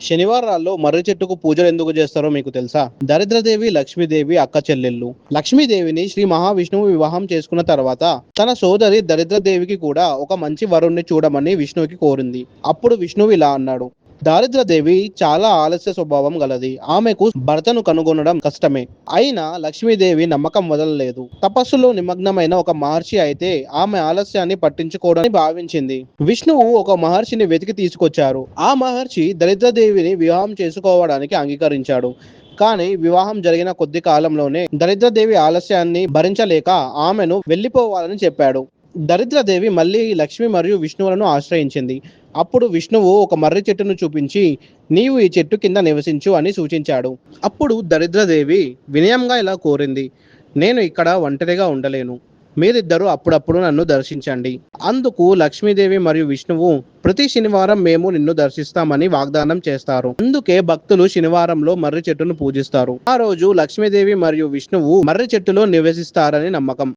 శనివారాల్లో మర్రి చెట్టుకు పూజలు ఎందుకు చేస్తారో మీకు తెలుసా? దరిద్రదేవి, లక్ష్మీదేవి అక్క చెల్లెళ్ళు. లక్ష్మీదేవిని శ్రీ మహావిష్ణువు వివాహం చేసుకున్న తర్వాత తన సోదరి దరిద్రదేవికి కూడా ఒక మంచి వరుణ్ణి చూడమని విష్ణువుకి కోరింది. అప్పుడు విష్ణువు ఇలా అన్నాడు: దారిద్రదేవి చాలా ఆలస్య స్వభావం గలది. ఆమెకు భర్తను కనుగొనడం కష్టమే. అయినా లక్ష్మీదేవి నమ్మకం వదలలేదు. తపస్సులో నిమగ్నమైన ఒక మహర్షి అయితే ఆమె ఆలస్యాన్ని పట్టించుకోవడానికి భావించింది. విష్ణువు ఒక మహర్షిని వెతికి తీసుకొచ్చారు. ఆ మహర్షి దరిద్రదేవిని వివాహం చేసుకోవడానికి అంగీకరించాడు. కానీ వివాహం జరిగిన కొద్ది కాలంలోనే దరిద్రదేవి ఆలస్యాన్ని భరించలేక ఆమెను వెళ్ళిపోవాలని చెప్పాడు. దరిద్రదేవి మళ్ళీ లక్ష్మి మరియు విష్ణువులను ఆశ్రయించింది. అప్పుడు విష్ణువు ఒక మర్రి చెట్టును చూపించి, నీవు ఈ చెట్టు కింద నివసించు అని సూచించాడు. అప్పుడు దరిద్రదేవి వినయంగా ఇలా కోరింది: నేను ఇక్కడ ఒంటరిగా ఉండలేను. మీరిద్దరూ అప్పుడప్పుడు నన్ను దర్శించండి. అందుకు లక్ష్మీదేవి మరియు విష్ణువు ప్రతి శనివారం మేము నిన్ను దర్శిస్తామని వాగ్దానం చేస్తారు. అందుకే భక్తులు శనివారంలో మర్రి చెట్టును పూజిస్తారు. ఆ రోజు లక్ష్మీదేవి మరియు విష్ణువు మర్రి చెట్టులో నివసిస్తారని నమ్మకం.